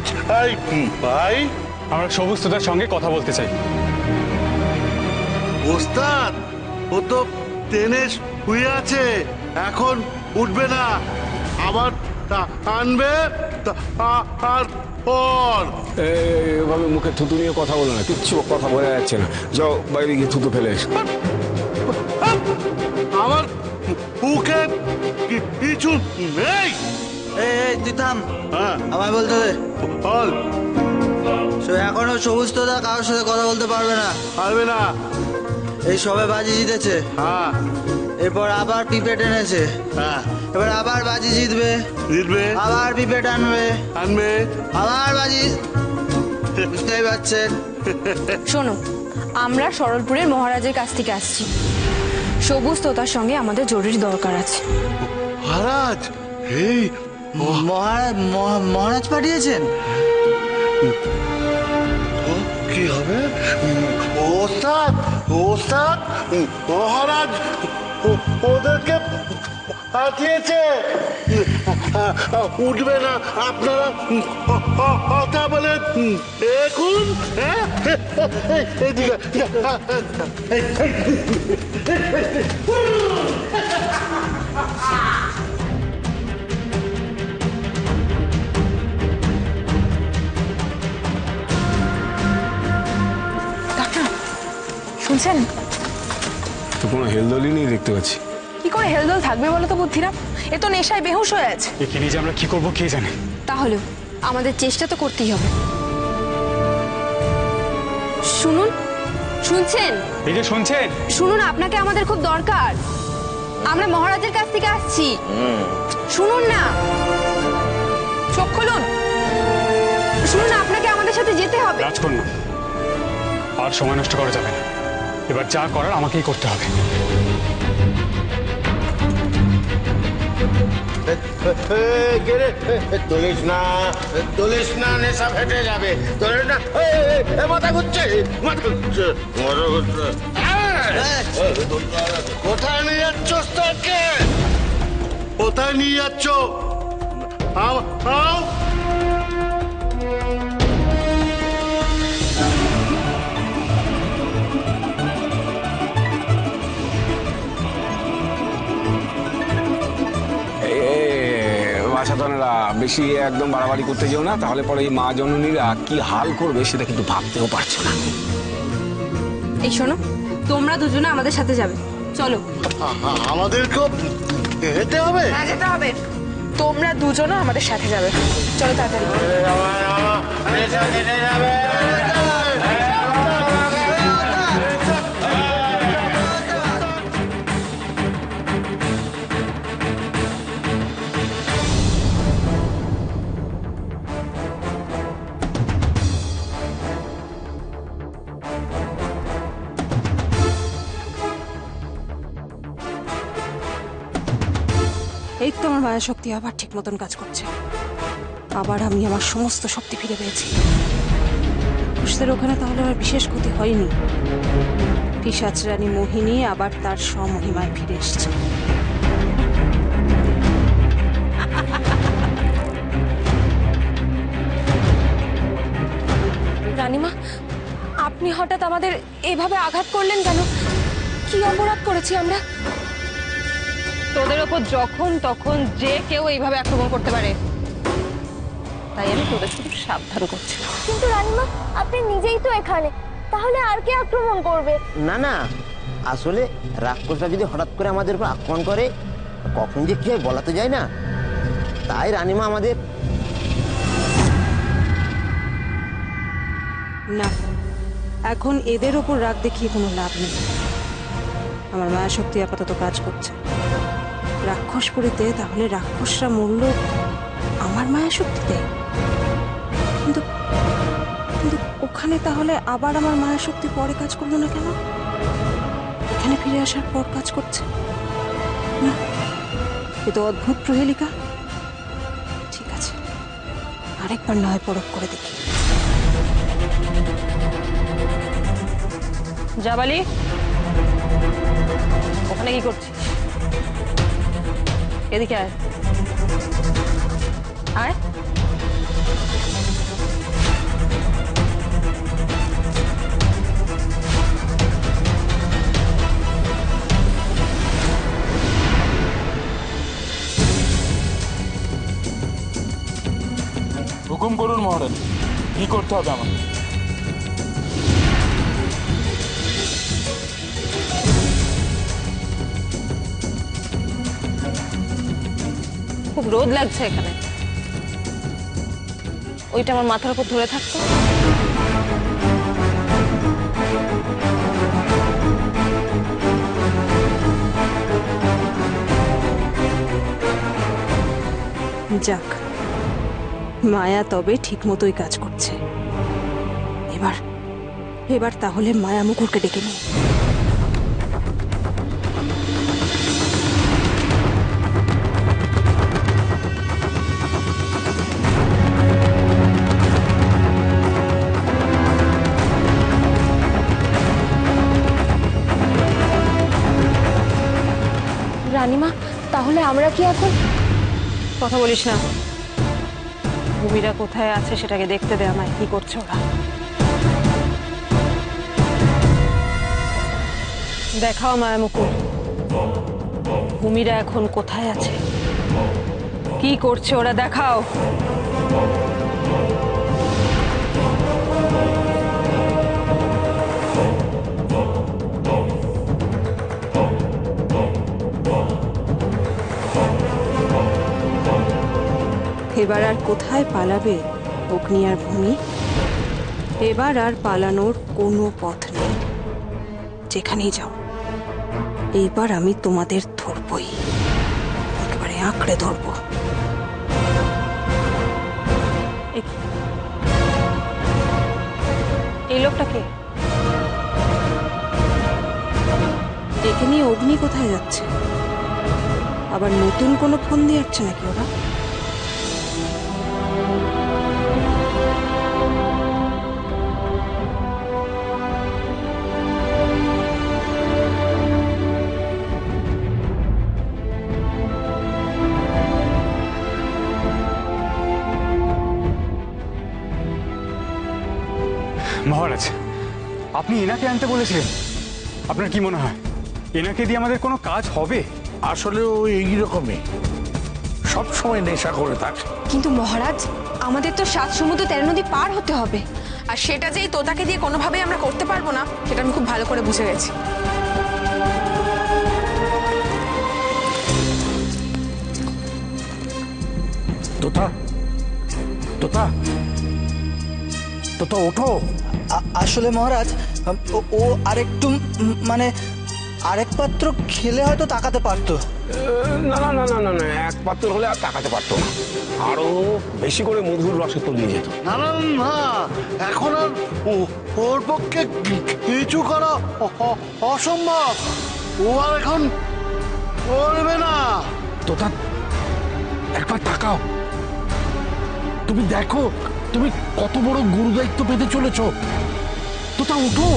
চাই ভাই। আমরা সবুজতার সঙ্গে কথা বলতে চাই। ওস্তাদ, ও তো ট্রেনে শুয়ে আছে, এখন উঠবে না, আবার আনবে আর পর। এভাবে মুখে থুতু নিয়ে কথা বলো না, কিচ্ছু কথা বোঝা যাচ্ছে না। যাও বাইরে গিয়ে থুতু ফেলে এসো। আমার মুখে কিছু নেই। তুই থাম, হ্যাঁ আমায় বলতে দে। বল। এখনো সবুজ তোদা কারোর সাথে কথা বলতে পারবে না। পারবে না। এই সবে বাজি জিতেছে, হ্যাঁ এরপর আবার পিপে টেনেছে, হ্যাঁ এবার আবার বাজি জিতবে, জিতবে, আবার পিপে টানবে, আনবে। আবার বাজি। বুঝতেই পারছেন। শোনো, আমরা সরলপুরের মহারাজের কাছ থেকে আসছি। সবুজ তোতার সঙ্গে আমাদের জরুরি দরকার আছে। মহারাজ, এই মহারাজ পাঠিয়েছেন? কি হবে? ওস্তাদ, ওস্তাদ, মহারাজ ওদেরকে পাঠিয়েছে। উঠবে না, আপনারা কথা বলে দেখুন। এদিকে শুনছেন? তো কোনো হেলদোলই নেই দেখতে পাচ্ছি। কি করে হেলদোল থাকবে বলো তো বুদ্ধিরাম? এ তো নেশায় বেহুশ হয়ে আছে। একে নিয়ে যে আমরা কি করবো কে জানে। তাহলেও আমাদের চেষ্টা তো করতেই হবে। শুনুন, শুনছেন? এই যে শুনছেন, শুনুন, আপনাকে আমাদের খুব দরকার। আমরা মহারাজের কাছ থেকে আসছি। শুনুন না, চোখ খুলুন। শুনুন, আপনাকে আমাদের সাথে যেতে হবে। রাজকন্যা, আর সময় নষ্ট করা যাবে না। এবার যা করার আমাকেই করতে হবে। তুলিস না, তুলিস না, নেশা ফেটে যাবে। তুলিস না, মাথা ঘুরছে, মাথা ঘুরছে, মাথা ঘুরছে। কোথায় নিয়ে যাচ্ছ তাকে? কোথায় নিয়ে যাচ্ছ? বাছাধনেরা, বেশি একদম বাড়াবাড়ি করতে যেও না, তাহলে পরে এই মা জননীরা কি হাল করবে সেটা কিন্তু ভাবতেও পারছো না। এই শোনো, তোমরা দুজনে আমাদের সাথে যাবে। চলো। আমাদেরকেও যেতে হবে? হ্যাঁ, যেতে হবে। তোমরা দুজনে আমাদের সাথে যাবে। চলো তাড়াতাড়ি। নেশা কেটে যাবে। এই তো আমার মায়া শক্তি আবার ঠিক মতন কাজ করছে। আবার আমি আমার সমস্ত শক্তি ফিরে পেয়েছি। পুরুষদের ওখানে তাহলে আর বিশেষ ক্ষতি হয়নি। পিশাচ রানী মোহিনী আবার তার স্বমহিমায় ফিরে এসেছে। রানীমা, আপনি হঠাৎ আমাদের এভাবে আঘাত করলেন কেন? কি অপরাধ করেছি আমরা? তোদের ওপর যখন তখন যে কেউ এইভাবে আক্রমণ করতে পারে, তাই আমি তোদের শুধু সাবধান করছি। কিন্তু রানীমা, আপনি নিজেই তো এখানে, তাহলে আর কে আক্রমণ করবে? না না, আসলে রাক্ষসরা যদি হঠাৎ করে আমাদের উপর আক্রমণ করে, কখন যে কি হয় বলা তো যায় না। তাই রানীমা আমাদের না, এখন এদের ওপর রাগ দেখিয়ে কোনো লাভ নেই। আমার মায়া শক্তি আপাতত কাজ করছে। রাক্ষসপুরীতে তাহলে রাক্ষসরা মরল আমার মায়া শক্তিতে, কিন্তু কিন্তু ওখানে তাহলে আবার আমার মায়া শক্তি পরে কাজ করলো না কেন? এখানে ফিরে আসার পর কাজ করছে না। এ তো অদ্ভুত প্রহেলিকা। ঠিক আছে, আরেকবার নয় পরখ করে দেখি। জাবালি, ওখানে কি করছিস? এদিকে আয়, আয়। হুকুম করুন মহারাজ, কি করতে হবে আমার? খুব রোদ লাগছে এখানে, ওইটা আমার মাথার উপর ধরে থাকতো। যাক, মায়া তবে ঠিক মতোই কাজ করছে। এবার এবার তাহলে মায়া মুকুরকে ডেকে নিই। রানীমা, তাহলে আমরা কি এখন? কথা বলিস না, ভূমিরা কোথায় আছে সেটাকে দেখতে দে আমায়। কি করছে ওরা? দেখাও মায়া মুকুর, ভূমিরা এখন কোথায় আছে, কি করছে ওরা, দেখাও। এবার আর কোথায় পালাবে অগ্নি আর ভূমি? এবার আর পালানোর কোনো পথ নেই। যেখানেই যাও, এইবার আমি তোমাদের ধরবই, একেবারে আঁকড়ে ধরবো। এই লোকটাকে ডেকে নিয়ে অগ্নি কোথায় যাচ্ছে? আবার নতুন কোনো ফোন দিয়ে যাচ্ছে নাকি ওরা? মহারাজ, আপনি এনাকে আনতে বলেছিলেন। আপনার কি মনে হয় এনাকে দিয়ে আমাদের কোনো কাজ হবে? আসলে ও এইরকমই, সব সময় নেশা করে থাকে। কিন্তু মহারাজ, আমাদের তো 7 সমুদ্র 13 নদী পার হতে হবে, আর সেটা যে এই তোতাকে দিয়ে কোনোভাবেই আমরা করতে পারবো না, সেটা আমি খুব ভালো করে বুঝে গেছি। তোতা, তোতা, তোতা ওঠো। আসলে মহারাজ, ও আরেকটু মানে আরেক পাত্র খেলে হয়তো তাকাতে পারতো। না না না না না না, এক পাত্র হলে আর তাকাতে পারতো না, আরো বেশি করে মধুর রসে তলিয়ে যেত। না না না, এখন আর ওর পক্ষে কিছু করা অসম্ভব। ও আর এখন করবে না। তোতা একবার তাকাও, তুমি দেখো তুমি কত বড় গুরু দায়িত্ব পেতে চলেছ। তোতা উঠো।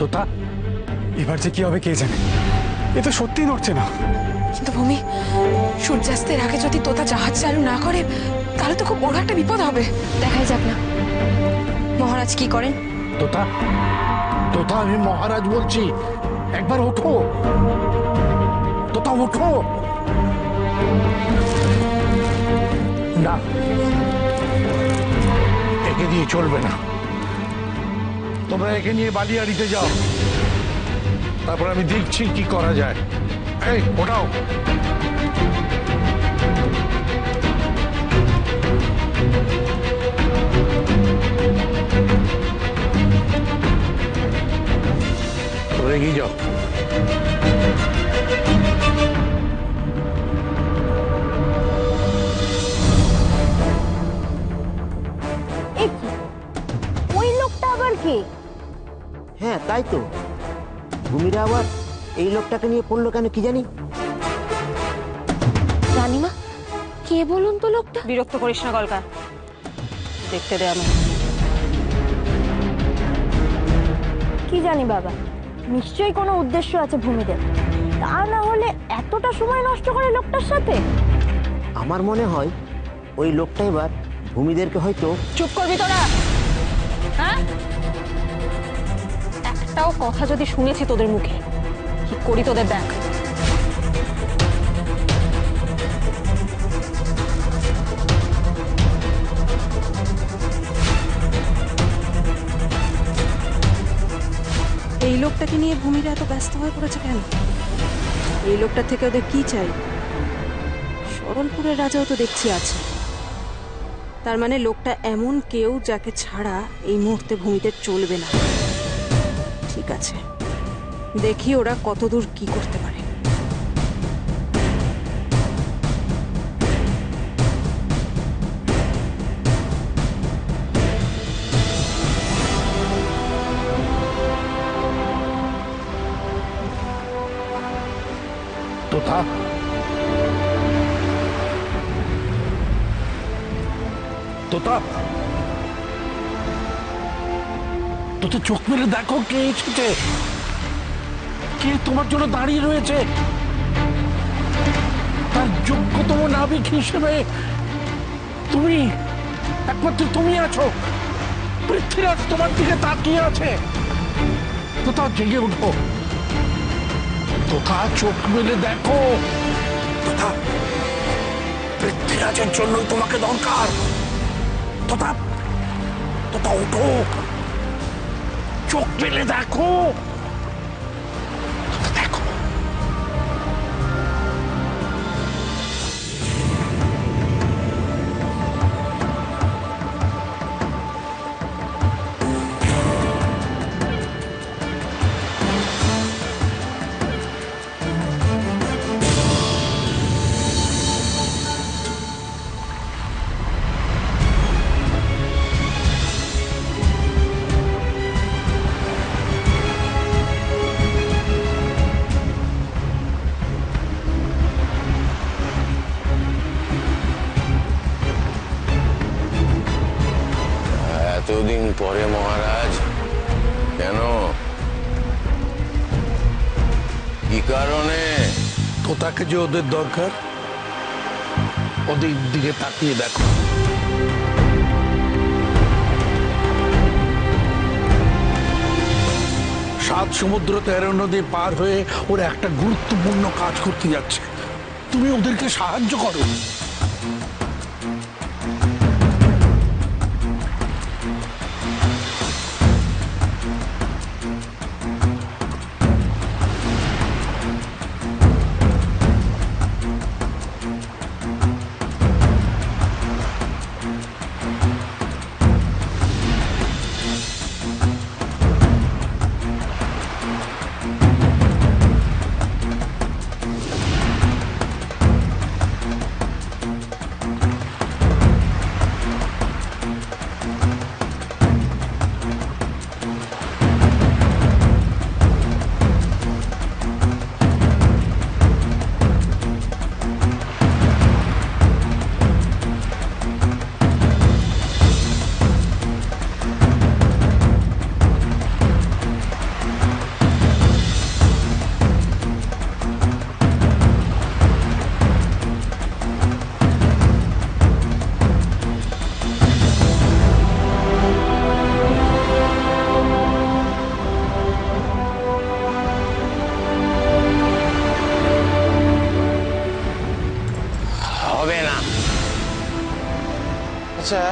তোতা, এবার যে কি হবে কে জানে, এ তো সত্যিই নড়ছে না। কিন্তু ভূমি, সূর্যাস্তের আগে যদি তোতা জাহাজ চালু না করে, তাহলে তো খুব বড় একটা বিপদ হবে। দেখাই যাক না মহারাজ কি করেন। তোতা, তোতা আমি মহারাজ বলছি, একবার ওঠো। তোতা ওঠো। না, একে নিয়ে চলবে না। তোমরা একে নিয়ে বালিয়াড়িতে যাও, তারপর আমি দেখছি কি করা যায়। এই ওঠাও। এগিয়ে যাও। ওই লোকটা আবার কে? হ্যাঁ তাই তো, ভূমিরা আবার এই লোকটাকে নিয়ে পড়লো কেন কি জানি। রানীমা, কে বলুন তো লোকটা? বিরক্ত করিস না কলকা, দেখতে দে আমি। কি জানি বাবা, নিশ্চয়ই কোনো উদ্দেশ্য আছে ভূমিদের, তা না হলে এতটা সময় নষ্ট করে লোকটার সাথে। আমার মনে হয় ওই লোকটা এবার ভূমিদেরকে হয়তো। চুপ করবি তোরা, হ্যাঁ? একটাও কথা যদি শুনেছি তোদের মুখে, কি করি তোদের দেখ। এই লোকটাকে নিয়ে ভূমিরা এত ব্যস্ত হয়ে পড়েছে কেন? এই লোকটার থেকে ওদের কি চাই? সরলপুরের রাজাও তো দেখছি আছে। তার মানে লোকটা এমন কেউ যাকে ছাড়া এই মুহূর্তে ভূমিতে চলবে না। ঠিক আছে, দেখি ওরা কতদূর কি করতে পারে। তোতা, তোতা, তোতা চোখ মেলে দেখো কে এসেছে, কে তোমার জন্য দাঁড়িয়ে রয়েছে। তার যোগ্যতম নাবিক হিসেবে তুমি, একমাত্র তুমি আছো। পৃথ্বীরাজ তোমার দিকে তাকিয়ে আছে। তোতা জেগে উঠো, তোতা চোখ মেলে দেখো। তোতা, পৃথ্বীরাজের জন্যই তোমাকে দরকার। তোতা, তোতা উঠো, চোখ মেলে দেখো। তোতা দেখো। এতদিন পরে মহারাজ, কেন, কি কারণে? তোতাকে যে ওদের দরকার, ওদের দিকে তাকিয়ে দেখো। সাত সমুদ্র 13 নদী পার হয়ে ওরা একটা গুরুত্বপূর্ণ কাজ করতে যাচ্ছে। তুমি ওদেরকে সাহায্য করো। আচ্ছা,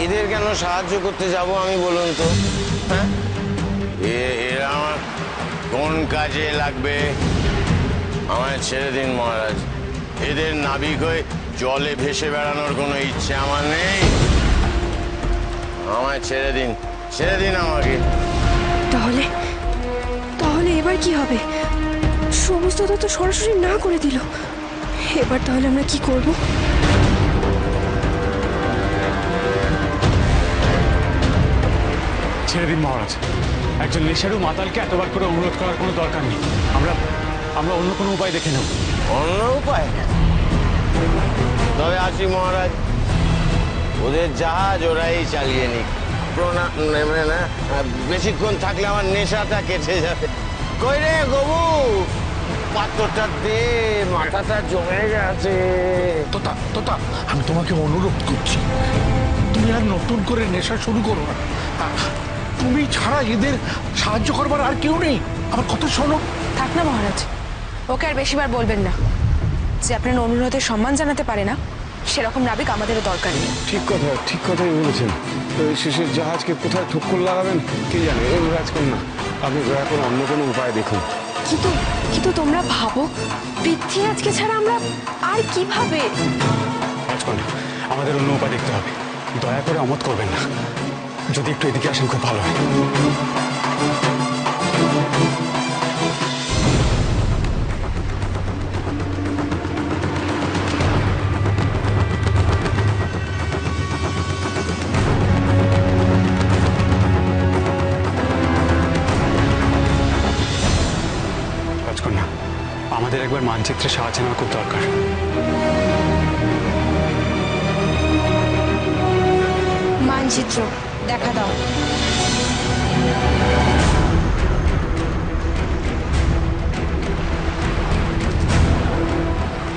এদের কেন সাহায্য করতে যাব আমি, বলুন তো? হ্যাঁ, এরা আমার কোন কাজে লাগবে? আমায় ছেড়ে দিন মহারাজ। এদের নাবিক হয়ে জলে ভেসে বেড়ানোর কোনো ইচ্ছে আমার নেই। আমায় ছেড়ে দিন, ছেড়ে দিন আমাকে। তাহলে তাহলে এবার কি হবে? সমস্ত তো সরাসরি না করে দিল। এবার তাহলে আমরা কি করব? ছেড়ে দিন মহারাজ। একজন নেশারু মাতালকে এতবার করে অনুরোধ করার কোনো দরকার নেই। আমরা অন্য কোনো উপায় দেখে নেব। অন্য উপায়? তবে আসি মহারাজ, ওদের জাহাজ ওরাই চালিয়ে নিক। নেবে না, বেশিক্ষণ থাকলে আমার নেশাটা কেটে যাবে। কই রে গবু, পাথরটা দে, মাথাটা জমে গেছে। তোতা, তোতা, আমি তোমাকে অনুরোধ করছি, তুমি আর নতুন করে নেশা শুরু করো না। তুমি ছাড়া এদের সাহায্য করবার আর কেউ নেই। আমার কথা শোনো। থাক না মহারাজ, ওকে আর বেশিবার বলবেন না। যে আপনার অনুরোধের সম্মান জানাতে পারে না, সেরকম নাবিক আমাদেরও দরকার নেই। ঠিক কথা, ঠিক কথাই বলেছেন। শেষের জাহাজকে কোথায় ঠক্কর লাগাবেন কে জানে। রাজকন্যা, আপনি দয়া করে অন্য কোনো উপায় দেখুন। কিন্তু কিন্তু তোমরা ভাবো, পৃথ্বীরাজকে ছাড়া আমরা আর কিভাবে? রাজকন্যা, আমাদের অন্য উপায় দেখতে হবে। দয়া করে অমত করবেন না। যদি একটু এদিকে আসেন খুব ভালো হয়। রাজকন্যা, আমাদের একবার মানচিত্রে সাহায্য নেওয়া খুব দরকার। মানচিত্র দেখা দাও।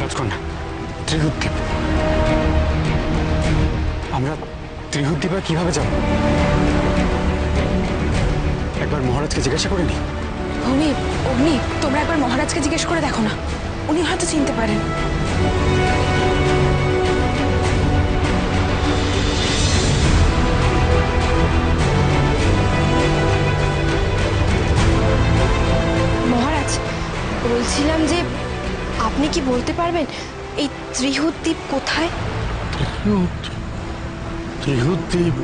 রাজকন্যা, ত্রিহুদ্বীপ। আমরা ত্রিহুদ্বীপে কিভাবে যাব? একবার মহারাজকে জিজ্ঞাসা করে নি। ভূমি, অগ্নি, তোমরা একবার মহারাজকে জিজ্ঞেস করে দেখো না, উনি হয়তো চিনতে পারেন। মহারাজ, বলছিলাম যে আপনি কি বলতে পারবেন এই ত্রিহুদ্বীপ কোথায়? ত্রিহুদ্বীপ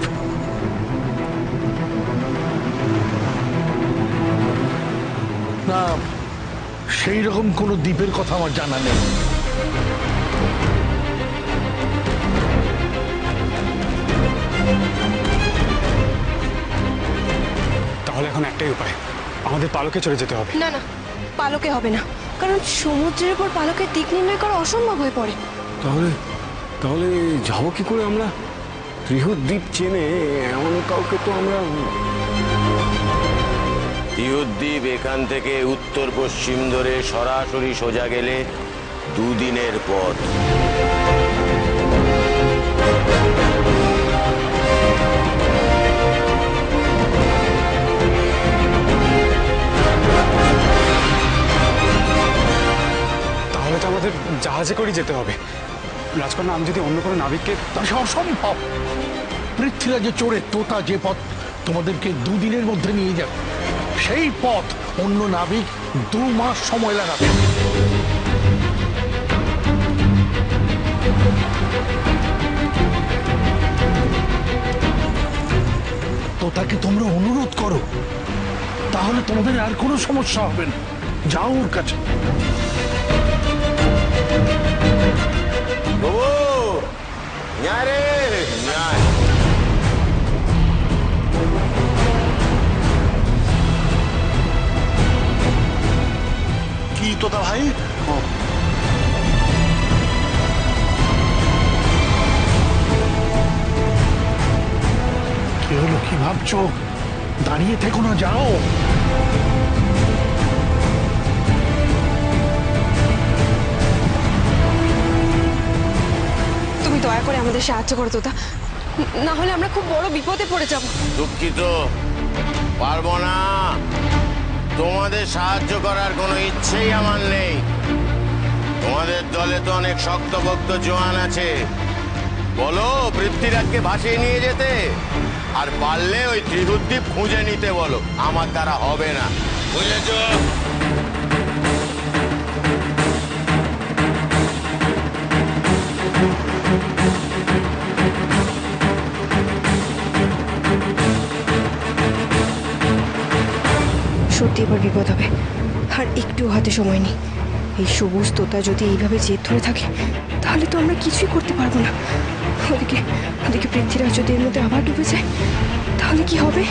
না, সেই রকম কোনো দ্বীপের কথা আমার জানা নেই। তাহলে এখন একটাই উপায়, আমাদের পালকে চলে যেতে হবে। না না, পালকে হবে না, কারণ সমুদ্রের উপর পালকের দিক নির্ণয় করা অসম্ভব হয়ে পড়ে। তাহলে তাহলে যাবো কি করে আমরা? ত্রিহুদ্বীপ চেনে এমন কাউকে তো আমরা। ত্রিহুদ্বীপ এখান থেকে উত্তর পশ্চিম ধরে সরাসরি সোজা গেলে 2 দিনের পথ। তাহলে তো আমাদের জাহাজে করে যেতে হবে। রাজকন্যা, আমি যদি অন্য কোনো নাবিককে। তা সে অসম্ভব। পৃথ্বীরাজে চড়ে তোতা যে পথ তোমাদেরকে 2 দিনের মধ্যে নিয়ে যাবে, সেই পথ অন্য নাবিক 2 মাস সময় লাগাবে। তোতাকে তোমরা অনুরোধ করো, তাহলে তোমাদের আর কোনো সমস্যা হবে না। যাও ওর কাছে। কি তোতা ভাই? কি হলো, কি ভাবছো? দাঁড়িয়ে থেকো না, যাও। তুমি দয়া করে আমাদের সাহায্য করো তোতা, না হলে আমরা খুব বড় বিপদে পড়ে যাব। দুঃখিত, পারবো না। তোমাদের সাহায্য করার কোনো ইচ্ছেই আমার নেই। তোমাদের দলে তো অনেক শক্তভক্ত জওয়ান আছে, বলো পৃথ্বীরাজকে ভাসিয়ে নিয়ে যেতে, আর পারলে ওই ত্রিহুদ্বীপ খুঁজে নিতে বলো। আমার দ্বারা হবে না, বুঝেছ? সত্যি এবার বিপদ হবে, আর একটু হাতে সময় নেই। এই সবুজ তোতা যদি এইভাবে জেদ ধরে থাকে, তাহলে তো আমরা কিছুই করতে পারবো না। ওদিকে ওদিকে পৃথ্বীরাজ যদি এর মধ্যে আবার ডুবে যায়, তাহলে কি হবে?